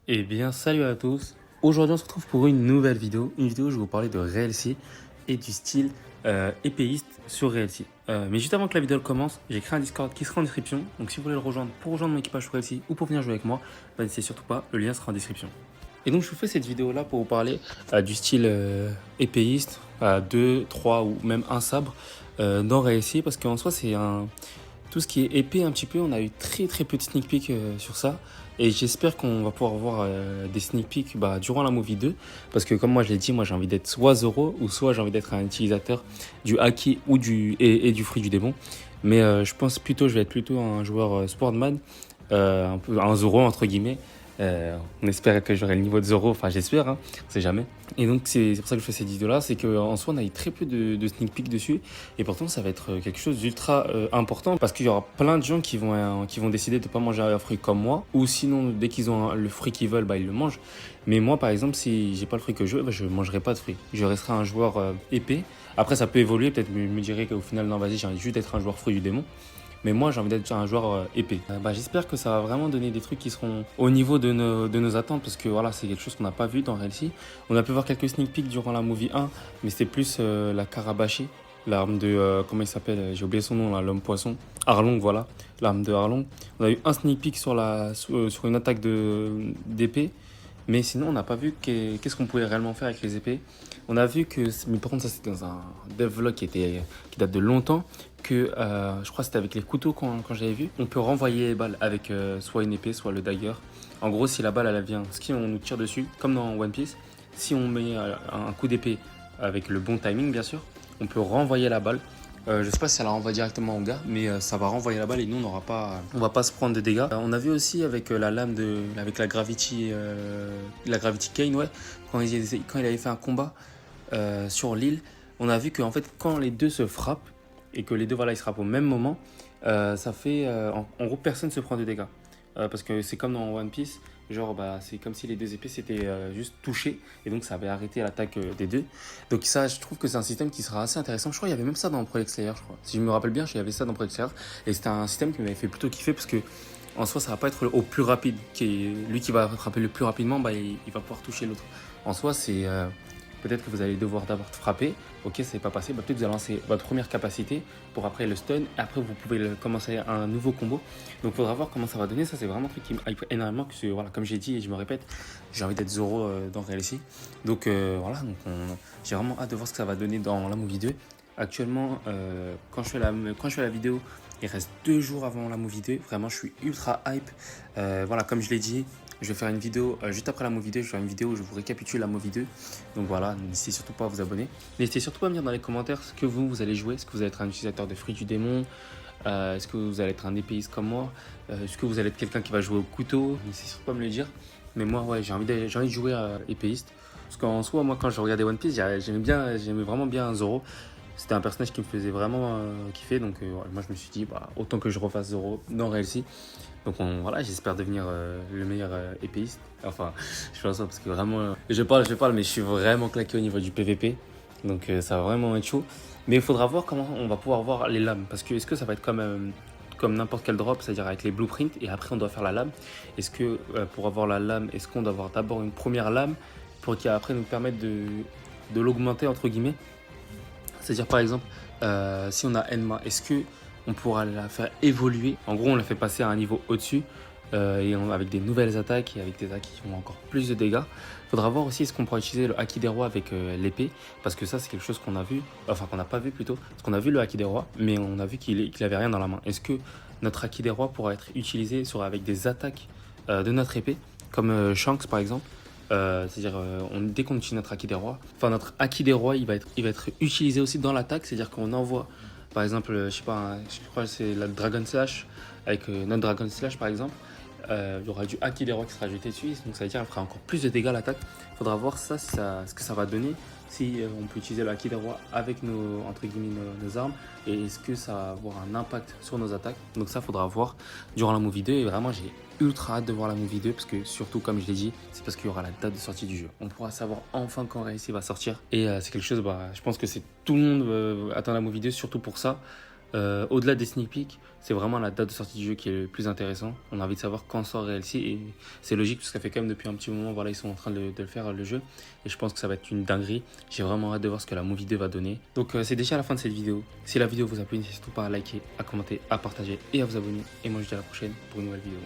Eh bien, salut à tous. Aujourd'hui, on se retrouve pour une nouvelle vidéo. Une vidéo où je vais vous parler de RLC et du style épéiste sur RLC. Mais juste avant que la vidéo commence, j'ai créé un Discord qui sera en description. Donc, si vous voulez le rejoindre pour rejoindre mon équipage sur RLC ou pour venir jouer avec moi, n'hésitez surtout pas, le lien sera en description. Et donc, je vous fais cette vidéo-là pour vous parler du style épéiste, 2, 3 ou même un sabre dans RLC. Parce qu'en soi, c'est un. Tout ce qui est épée un petit peu, on a eu très peu de sneak peek sur ça. Et j'espère qu'on va pouvoir voir des sneak peeks durant la Movie 2. Parce que comme moi je l'ai dit, moi j'ai envie d'être soit Zoro ou soit j'ai envie d'être un utilisateur du Haki ou et du fruit du démon. Mais je pense plutôt, je vais être plutôt un joueur Sportman, un peu un Zoro entre guillemets. On espère que j'aurai le niveau de Zoro, enfin j'espère, hein, on sait jamais. Et donc c'est pour ça que je fais cette vidéo là, c'est qu'en soi on a eu très peu de sneak peek dessus, et pourtant ça va être quelque chose d'ultra important, parce qu'il y aura plein de gens qui vont décider de ne pas manger un fruit comme moi, ou sinon dès qu'ils ont le fruit qu'ils veulent, ils le mangent. Mais moi par exemple, si j'ai pas le fruit que je veux, je mangerai pas de fruit, je resterai un joueur épais. Après ça peut évoluer, peut-être me dirais qu'au final non vas-y j'ai envie juste d'être un joueur fruit du démon. Mais moi, j'ai envie d'être un joueur épais. J'espère que ça va vraiment donner des trucs qui seront au niveau de nos attentes. Parce que voilà, c'est quelque chose qu'on n'a pas vu dans RLC. On a pu voir quelques sneak peeks durant la movie 1. Mais c'était plus la Karabashi. L'arme de. Comment il s'appelle? J'ai oublié son nom là, l'homme poisson. Arlong, voilà. L'arme de Arlong. On a eu un sneak peek sur une attaque d'épée. Mais sinon, on n'a pas vu qu'est-ce qu'on pouvait réellement faire avec les épées. On a vu que, mais par contre, ça c'était dans un devlog qui date de longtemps, que je crois que c'était avec les couteaux quand j'avais vu. On peut renvoyer les balles avec soit une épée, soit le dagger. En gros, si la balle elle vient, si on nous tire dessus, comme dans One Piece, si on met un coup d'épée avec le bon timing, bien sûr, on peut renvoyer la balle. Je sais pas si ça la renvoie directement au gars, mais ça va renvoyer la balle et nous on va pas se prendre de dégâts. On a vu aussi avec la lame avec la Gravity Cane, ouais, quand il avait fait un combat sur l'île, on a vu qu'en fait quand les deux se frappent et que les deux voilà ils se frappent au même moment, ça fait en gros personne se prend de dégâts. Parce que c'est comme dans One Piece, genre c'est comme si les deux épées s'étaient juste touchées et donc ça avait arrêté l'attaque des deux. Donc ça, je trouve que c'est un système qui sera assez intéressant. Je crois qu'il y avait même ça dans Project Slayer, je crois. Si je me rappelle bien, il y avait ça dans Project Slayer et c'était un système qui m'avait fait plutôt kiffer parce que en soi ça va pas être au plus rapide, lui qui va frapper le plus rapidement, il va pouvoir toucher l'autre. En soi c'est peut-être que vous allez devoir d'abord frapper. Ok, ça n'est pas passé. Peut-être que vous allez lancer votre première capacité pour après le stun. Et après, vous pouvez commencer un nouveau combo. Donc, il faudra voir comment ça va donner. Ça, c'est vraiment un truc qui me hype énormément. Voilà, comme j'ai dit et je me répète, j'ai envie d'être Zoro dans RLC. Donc, voilà. J'ai vraiment hâte de voir ce que ça va donner dans la movie 2. Actuellement, quand je fais la vidéo, il reste 2 jours avant la movie 2. Vraiment, je suis ultra hype. Voilà, comme je l'ai dit, je vais faire une vidéo juste après la movie 2. Je vais faire une vidéo où je vous récapitule la movie 2. Donc voilà, n'hésitez surtout pas à vous abonner. N'hésitez surtout pas à me dire dans les commentaires ce que vous allez jouer. Est-ce que vous allez être un utilisateur de fruits du démon? Est-ce que vous allez être un épéiste comme moi? Est-ce que vous allez être quelqu'un qui va jouer au couteau? N'hésitez surtout pas à me le dire. Mais moi, ouais, j'ai envie de jouer à épéiste. Parce qu'en soi, moi, quand je regardais One Piece, j'aimais vraiment bien Zoro. C'était un personnage qui me faisait vraiment kiffer. Donc moi, je me suis dit, autant que je refasse Zoro dans RLC. Donc voilà, j'espère devenir le meilleur épéiste. Enfin, je fais ça parce que vraiment, je parle, mais je suis vraiment claqué au niveau du PVP. Donc ça va vraiment être chaud. Mais il faudra voir comment on va pouvoir voir les lames. Parce que est-ce que ça va être comme n'importe quel drop, c'est-à-dire avec les blueprints, et après on doit faire la lame. Est-ce que pour avoir la lame, est-ce qu'on doit avoir d'abord une première lame pour qu'après nous permettre de l'augmenter entre guillemets? C'est-à-dire par exemple, si on a Enma, est-ce que on pourra la faire évoluer? En gros, on la fait passer à un niveau au-dessus avec des nouvelles attaques et avec des attaques qui font encore plus de dégâts. Il faudra voir aussi est-ce qu'on pourra utiliser le Haki des Rois avec l'épée, parce que ça c'est quelque chose qu'on a vu, enfin qu'on n'a pas vu plutôt, parce qu'on a vu le Haki des Rois, mais on a vu qu'il avait rien dans la main. Est-ce que notre Haki des Rois pourra être utilisé avec des attaques de notre épée, comme Shanks par exemple? C'est-à-dire dès qu'on utilise notre Haki des Rois, enfin notre Haki des Rois il va être utilisé aussi dans l'attaque, c'est-à-dire qu'on envoie par exemple, je sais pas, je crois que c'est la Dragon Slash avec notre Dragon Slash par exemple. Il y aura du Haki des Rois qui sera jeté dessus, donc ça veut dire qu'elle fera encore plus de dégâts à l'attaque. Il faudra voir ça, ce que ça va donner, si on peut utiliser le Haki des Rois avec entre guillemets, nos armes, et est-ce que ça va avoir un impact sur nos attaques. Donc ça, faudra voir durant la movie 2, et vraiment j'ai ultra hâte de voir la movie 2, parce que surtout, comme je l'ai dit, c'est parce qu'il y aura la date de sortie du jeu. On pourra savoir enfin quand RLC va sortir, et c'est quelque chose, je pense que c'est tout le monde attend la movie 2, surtout pour ça. Au-delà des sneak peeks, c'est vraiment la date de sortie du jeu qui est le plus intéressant. On a envie de savoir quand sort RLC et c'est logique parce que ça fait quand même depuis un petit moment, voilà, ils sont en train de le faire le jeu et je pense que ça va être une dinguerie. J'ai vraiment hâte de voir ce que la Movie 2 va donner. Donc c'est déjà la fin de cette vidéo. Si la vidéo vous a plu, n'hésitez surtout pas à liker, à commenter, à partager et à vous abonner. Et moi je vous dis à la prochaine pour une nouvelle vidéo.